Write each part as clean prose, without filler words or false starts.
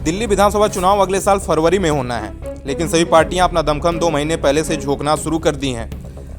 दिल्ली विधानसभा चुनाव अगले साल फरवरी में होना है, लेकिन सभी पार्टियां अपना दमखम 2 महीने पहले से झोंकना शुरू कर दी हैं।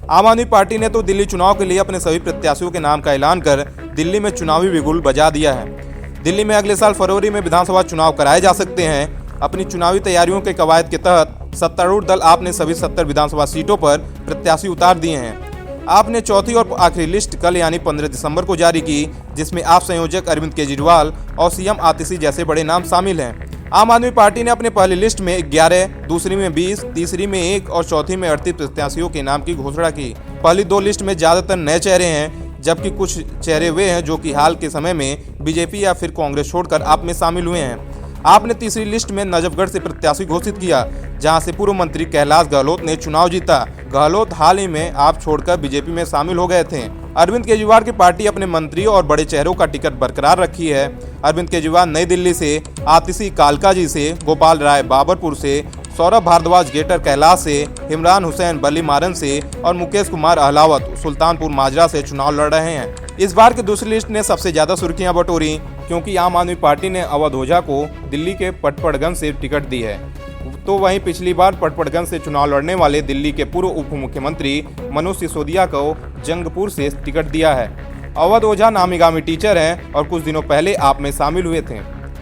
आम आदमी पार्टी ने तो दिल्ली चुनाव के लिए अपने सभी प्रत्याशियों के नाम का ऐलान कर दिल्ली में चुनावी बिगुल बजा दिया है। दिल्ली में अगले साल फरवरी में विधानसभा चुनाव कराए जा सकते हैं। अपनी चुनावी तैयारियों के कवायद के तहत सत्तारूढ़ दल आप ने सभी 70 विधानसभा सीटों पर प्रत्याशी उतार दिए हैं। आपने चौथी और आखिरी लिस्ट कल यानी 15 दिसंबर को जारी की, जिसमें आप संयोजक अरविंद केजरीवाल और सीएम आतिशी जैसे बड़े नाम शामिल हैं। आम आदमी पार्टी ने अपने पहली लिस्ट में 11, दूसरी में 20, तीसरी में 1 और चौथी में 38 प्रत्याशियों के नाम की घोषणा की। पहली 2 लिस्ट में ज्यादातर नए चेहरे हैं, जबकि कुछ चेहरे वे हैं जो कि हाल के समय में बीजेपी या फिर कांग्रेस छोड़कर आप में शामिल हुए हैं। आपने तीसरी लिस्ट में नजफगढ़ से प्रत्याशी घोषित किया, जहां से पूर्व मंत्री कैलाश गहलोत ने चुनाव जीता। गहलोत हाल ही में आप छोड़कर बीजेपी में शामिल हो गए थे। अरविंद केजरीवाल की पार्टी अपने मंत्री और बड़े चेहरों का टिकट बरकरार रखी है। अरविंद केजरीवाल नई दिल्ली से, आतिशी कालकाजी से, गोपाल राय बाबरपुर से, सौरभ भारद्वाज गेटर कैलाश से, इमरान हुसैन बल्लीमारन से और मुकेश कुमार अहलावत सुल्तानपुर माजरा से चुनाव लड़ रहे हैं। इस बार की दूसरी लिस्ट ने सबसे ज्यादा सुर्खियां बटोरी, क्योंकि आम आदमी पार्टी ने अवध ओझा को दिल्ली के पटपड़गंज से टिकट दी है। तो वहीं पिछली बार पटपड़गंज से चुनाव लड़ने वाले दिल्ली के पूर्व उप मुख्यमंत्री मनोज सिसोदिया को जंगपुर से टिकट दिया है। अवध ओझा नामी गामी टीचर हैं और कुछ दिनों पहले आप में शामिल हुए थे।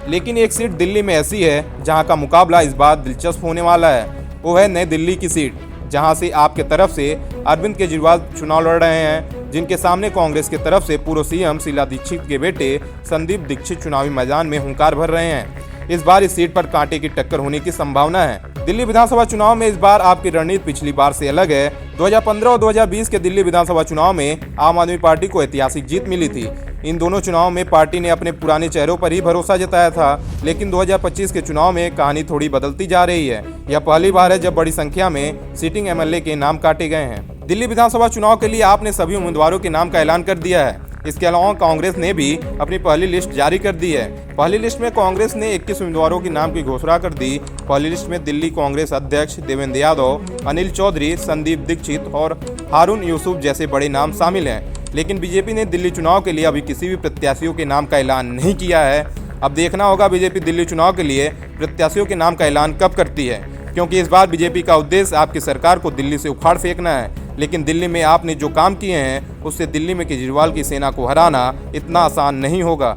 लेकिन एक सीट दिल्ली में ऐसी है जहां का मुकाबला इस बार दिलचस्प होने वाला है। वो है नई दिल्ली की सीट, जहां से आपके तरफ से अरविंद केजरीवाल चुनाव लड़ रहे हैं, जिनके सामने कांग्रेस की तरफ से पूर्व सीएम शीला दीक्षित के बेटे संदीप दीक्षित चुनावी मैदान में हुंकार भर रहे हैं। इस बार इस सीट पर कांटे की टक्कर होने की संभावना है। दिल्ली विधानसभा चुनाव में इस बार आपकी रणनीति पिछली बार से अलग है। 2015 और 2020 के दिल्ली विधानसभा चुनाव में आम आदमी पार्टी को ऐतिहासिक जीत मिली थी। इन दोनों चुनावों में पार्टी ने अपने पुराने चेहरों पर ही भरोसा जताया था, लेकिन 2025 के चुनाव में कहानी थोड़ी बदलती जा रही है। यह पहली बार है जब बड़ी संख्या में सिटिंग एमएलए के नाम काटे गए हैं। दिल्ली विधानसभा चुनाव के लिए आपने सभी उम्मीदवारों के नाम का ऐलान कर दिया है। इसके अलावा कांग्रेस ने भी अपनी पहली लिस्ट जारी कर दी है। पहली लिस्ट में कांग्रेस ने 21 उम्मीदवारों के नाम की घोषणा कर दी। पहली लिस्ट में दिल्ली कांग्रेस अध्यक्ष देवेंद्र यादव, अनिल चौधरी, संदीप दीक्षित और हारून यूसुफ जैसे बड़े नाम शामिल हैं। लेकिन बीजेपी ने दिल्ली चुनाव के लिए अभी किसी भी प्रत्याशियों के नाम का ऐलान नहीं किया है। अब देखना होगा बीजेपी दिल्ली चुनाव के लिए प्रत्याशियों के नाम का ऐलान कब करती है, क्योंकि इस बार बीजेपी का उद्देश्य आपकी सरकार को दिल्ली से उखाड़ फेंकना है। लेकिन दिल्ली में आपने जो काम किए हैं, उससे दिल्ली में केजरीवाल की सेना को हराना इतना आसान नहीं होगा।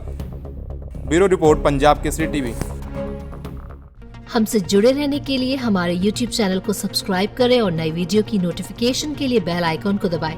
Bureau report, Punjab Kesari TV. हमसे जुड़े रहने के लिए हमारे YouTube चैनल को सब्सक्राइब करें और नई वीडियो की नोटिफिकेशन के लिए बेल आइकॉन को दबाएं।